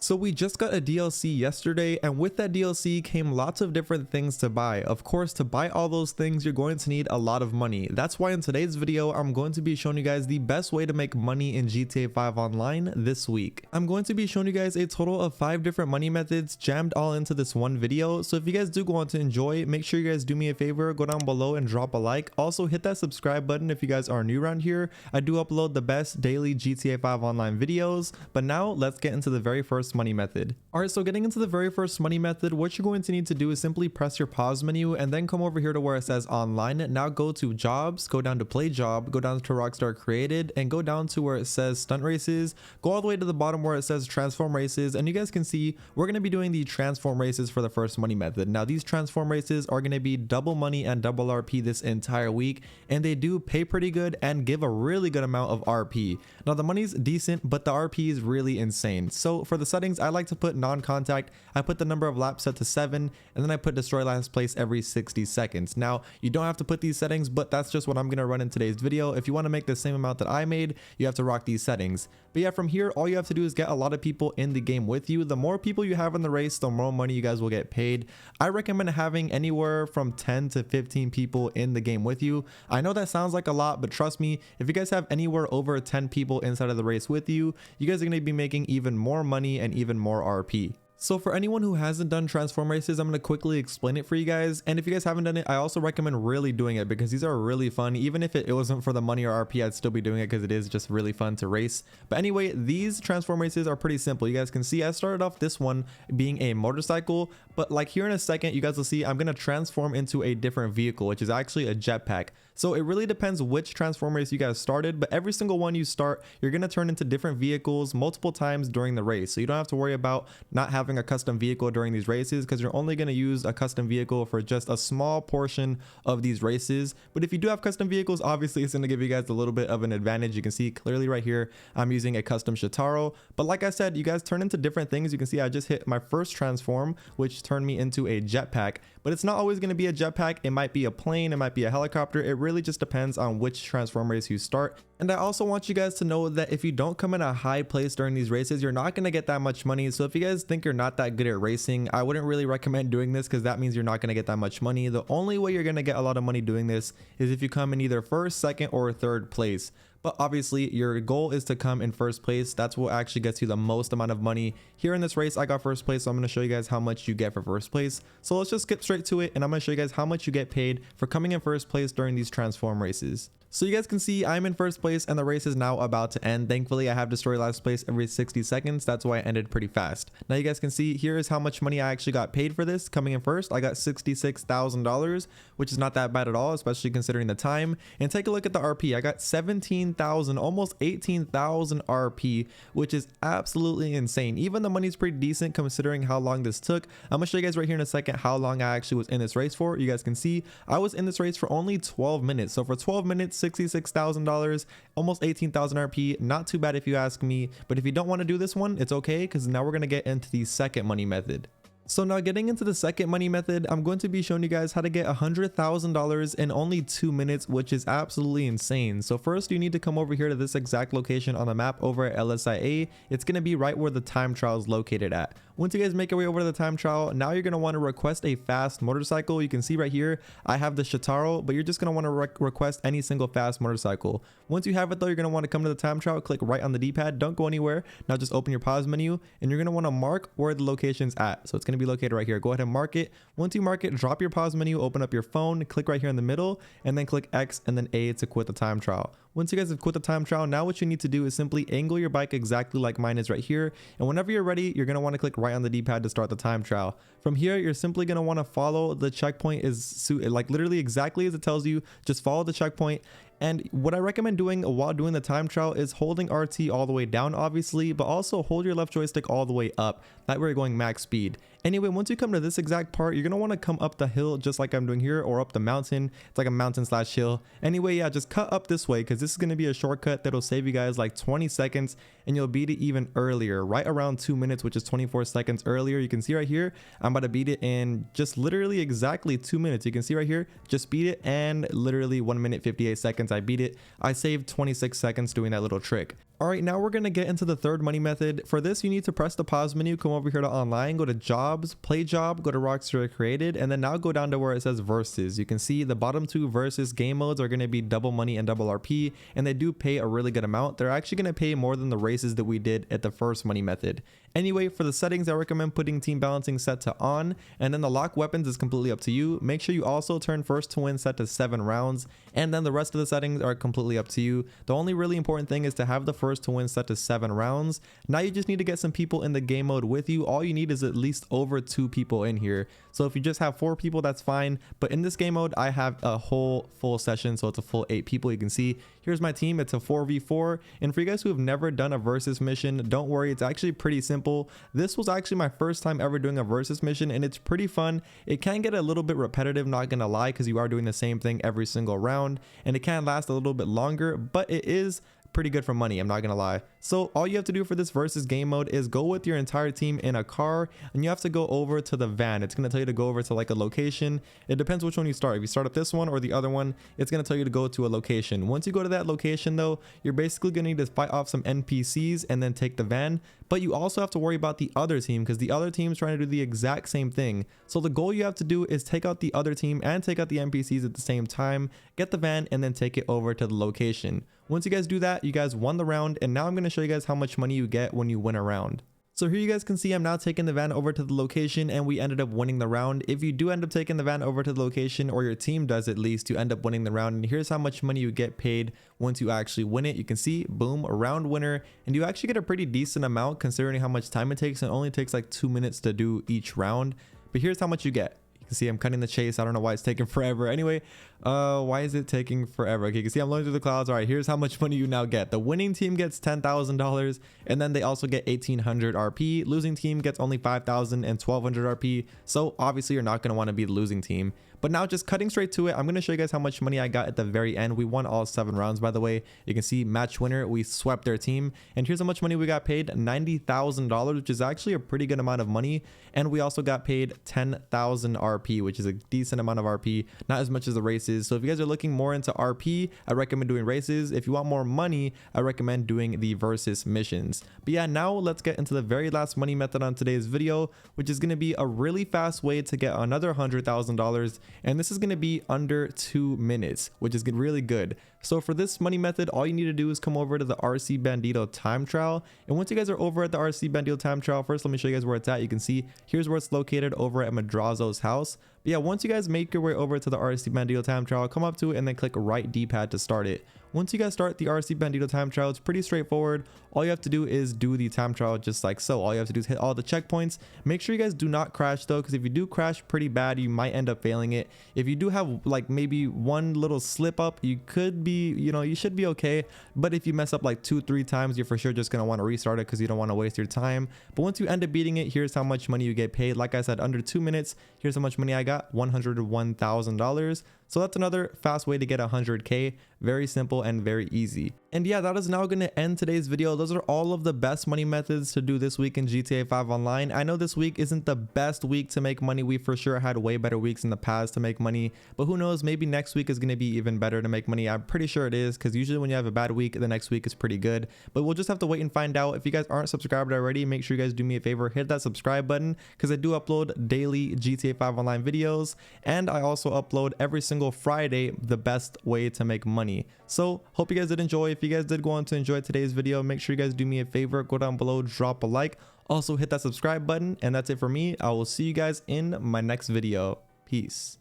So we just got a DLC yesterday, and with that DLC came lots of different things to buy. Of course, to buy all those things, you're going to need a lot of money. That's why in today's video, I'm going to be showing you guys the best way to make money in GTA 5 Online this week. I'm going to be showing you guys a total of 5 different money methods jammed all into this one video. So if you guys do go on to enjoy, make sure you guys do me a favor, go down below and drop a like. Also hit that subscribe button if you guys are new around here. I do upload the best daily GTA 5 Online videos, but now let's get into the very first money method. Alright, so getting into the very first money method, what you're going to need to do is simply press your pause menu and then come over here to where it says online. Now go to jobs, go down to play job, go down to Rockstar created, and go down to where it says stunt races. Go all the way to the bottom where it says transform races, and you guys can see we're going to be doing the transform races for the first money method. Now these transform races are going to be double money and double RP this entire week, and they do pay pretty good and give a really good amount of RP. Now the money's decent, but the RP is really insane. So for the settings, I like to put non-contact. I put the number of laps set to 7, and then I put destroy last place every 60 seconds. Now you don't have to put these settings, but that's just what I'm going to run in today's video. If you want to make the same amount that I made, you have to rock these settings. But yeah, from here all you have to do is get a lot of people in the game with you. The more people you have in the race, the more money you guys will get paid. I recommend having anywhere from 10 to 15 people in the game with you. I know that sounds like a lot, but trust me, if you guys have anywhere over 10 people inside of the race with you, you guys are going to be making even more money and even more RP. So for anyone who hasn't done transform races, I'm going to quickly explain it for you guys. And if you guys haven't done it, I also recommend really doing it because these are really fun. Even if it wasn't for the money or RP, I'd still be doing it because it is just really fun to race. But anyway, these transform races are pretty simple. You guys can see I started off this one being a motorcycle, but like here in a second, you guys will see I'm going to transform into a different vehicle, which is actually a jetpack. So it really depends which transform race you guys started, but every single one you start, you're going to turn into different vehicles multiple times during the race. So you don't have to worry about not having a custom vehicle during these races because you're only going to use a custom vehicle for just a small portion of these races. But if you do have custom vehicles, obviously it's going to give you guys a little bit of an advantage. You can see clearly right here, I'm using a custom Shitaro. But like I said, you guys turn into different things. You can see I just hit my first transform, which turned me into a jetpack. But it's not always going to be a jetpack. It might be a plane. It might be a helicopter. It really just depends on which transform race you start. And I also want you guys to know that if you don't come in a high place during these races, you're not going to get that much money. So if you guys think you're not that good at racing, I wouldn't really recommend doing this because that means you're not going to get that much money. The only way you're going to get a lot of money doing this is if you come in either first, second, or third place. But obviously your goal is to come in first place. That's what actually gets you the most amount of money. Here in this race, I got first place, so I'm going to show you guys how much you get for first place. So let's just skip straight to it, and I'm going to show you guys how much you get paid for coming in first place during these transform races. So you guys can see I'm in first place and the race is now about to end. Thankfully, I have destroy last place every 60 seconds. That's why I ended pretty fast. Now you guys can see here is how much money I actually got paid for this. Coming in first, I got $66,000, which is not that bad at all, especially considering the time. And take a look at the RP. I got 17,000, almost 18,000 RP, which is absolutely insane. Even the money's pretty decent considering how long this took. I'm gonna show you guys right here in a second how long I actually was in this race for. You guys can see I was in this race for only 12 minutes. So for 12 minutes, $66,000, almost 18,000 RP. Not too bad if you ask me, but if you don't want to do this one, it's okay because now we're going to get into the second money method. So now getting into the second money method, I'm going to be showing you guys how to get $100,000 in only 2 minutes, which is absolutely insane. So first you need to come over here to this exact location on the map over at LSIA. It's going to be right where the time trial is located at. Once you guys make your way over to the time trial, now you're going to want to request a fast motorcycle. You can see right here, I have the Shitaro, but you're just going to want to request any single fast motorcycle. Once you have it though, you're going to want to come to the time trial, click right on the D-pad, don't go anywhere. Now just open your pause menu and you're going to want to mark where the location's at. So it's going to be located right here. Go ahead and mark it. Once you mark it, drop your pause menu, open up your phone, click right here in the middle, and then click X and then A to quit the time trial. Once you guys have quit the time trial, now what you need to do is simply angle your bike exactly like mine is right here. And whenever you're ready, you're going to want to click right on the D-pad to start the time trial. From here, you're simply going to want to follow the checkpoint like literally exactly as it tells you. Just follow the checkpoint. And what I recommend doing while doing the time trial is holding RT all the way down, obviously, but also hold your left joystick all the way up. That way you're going max speed. Anyway, once you come to this exact part, you're going to want to come up the hill just like I'm doing here, or up the mountain. It's like a mountain slash hill. Anyway, yeah, just cut up this way because this is going to be a shortcut that'll save you guys like 20 seconds. and you'll beat it even earlier, right around 2 minutes, which is 24 seconds earlier. You can see right here, I'm about to beat it in just literally exactly 2 minutes. You can see right here, just beat it, and literally 1 minute 58 seconds I beat it. I saved 26 seconds doing that little trick. Alright, now we're going to get into the third money method. For this, you need to press the pause menu, come over here to online, go to jobs, play job, go to Rockstar Created, and then now go down to where it says versus. You can see the bottom two versus game modes are going to be double money and double RP, and they do pay a really good amount. They're actually going to pay more than the races that we did at the first money method. Anyway, for the settings, I recommend putting team balancing set to on, and then the lock weapons is completely up to you. Make sure you also turn first to win set to 7 rounds, and then the rest of the settings are completely up to you. The only really important thing is to have the first to win set to 7 rounds. Now you just need to get some people in the game mode with you. All you need is at least over 2 people in here. So if you just have 4 people, that's fine. But in this game mode, I have a whole full session, so it's a full 8 people. You can see here's my team. It's a 4v4. And for you guys who have never done a versus mission, don't worry, it's actually pretty simple. This was actually my first time ever doing a versus mission, and it's pretty fun. It can get a little bit repetitive, not gonna lie, because you are doing the same thing every single round, and it can last a little bit longer, but it is pretty good for money, I'm not gonna lie. So all you have to do for this versus game mode is go with your entire team in a car, and you have to go over to the van. It's gonna tell you to go over to like a location. It depends which one you start. If you start up this one or the other one, it's gonna tell you to go to a location. Once you go to that location though, you're basically gonna need to fight off some NPCs and then take the van. But you also have to worry about the other team, because the other team is trying to do the exact same thing. So the goal you have to do is take out the other team and take out the NPCs at the same time, get the van, and then take it over to the location. Once you guys do that, you guys won the round, and now I'm going to show you guys how much money you get when you win a round. So here you guys can see I'm now taking the van over to the location, and we ended up winning the round. If you do end up taking the van over to the location, or your team does at least, you end up winning the round. And here's how much money you get paid once you actually win it. You can see, boom, a round winner, and you actually get a pretty decent amount considering how much time it takes. It only takes like 2 minutes to do each round, but here's how much you get. You can see I'm cutting the chase. I don't know why it's taking forever. Anyway, why is it taking forever? Okay, you can see I'm going through the clouds. All right, here's how much money you now get. The winning team gets $10,000, and then they also get 1,800 RP. Losing team gets only 5,000 and 1,200 RP. So obviously you're not going to want to be the losing team. But now just cutting straight to it, I'm going to show you guys how much money I got at the very end. We won all 7 rounds, by the way. You can see match winner, we swept their team. And here's how much money we got paid, $90,000, which is actually a pretty good amount of money. And we also got paid 10,000 RP, which is a decent amount of RP, not as much as the races. So if you guys are looking more into RP, I recommend doing races. If you want more money, I recommend doing the versus missions. But yeah, now let's get into the very last money method on today's video, which is going to be a really fast way to get another $100,000. And this is going to be under 2 minutes, which is really good. So for this money method, all you need to do is come over to the RC Bandito time trial. And once you guys are over at the RC Bandito time trial, first let me show you guys where it's at. You can see here's where it's located, over at Madrazo's house. But yeah, once you guys make your way over to the RC Bandito time trial, come up to it and then click right D-pad to start it. Once you guys start the RC Bandito time trial, it's pretty straightforward. All you have to do is do the time trial just like so. All you have to do is hit all the checkpoints. Make sure you guys do not crash though, because if you do crash pretty bad, you might end up failing it. If you do have like maybe one little slip up, you could be, you should be okay. But if you mess up like 2-3 times, you're for sure just going to want to restart it because you don't want to waste your time. But once you end up beating it, here's how much money you get paid. Like I said, under 2 minutes, here's how much money I got, $101,000. So that's another fast way to get 100K. Very simple and very easy. And yeah, that is now going to end today's video. Those are all of the best money methods to do this week in GTA 5 Online. I know this week isn't the best week to make money. We for sure had way better weeks in the past to make money, but who knows, maybe next week is going to be even better to make money. I'm pretty sure it is, because usually when you have a bad week, the next week is pretty good, but we'll just have to wait and find out. If you guys aren't subscribed already, make sure you guys do me a favor, hit that subscribe button, because I do upload daily GTA 5 Online videos, and I also upload every single Friday the best way to make money. So hope you guys did enjoy. If you guys did go on to enjoy today's video, make sure you guys do me a favor, go down below, drop a like, also hit that subscribe button, and that's it for me. I will see you guys in my next video. Peace.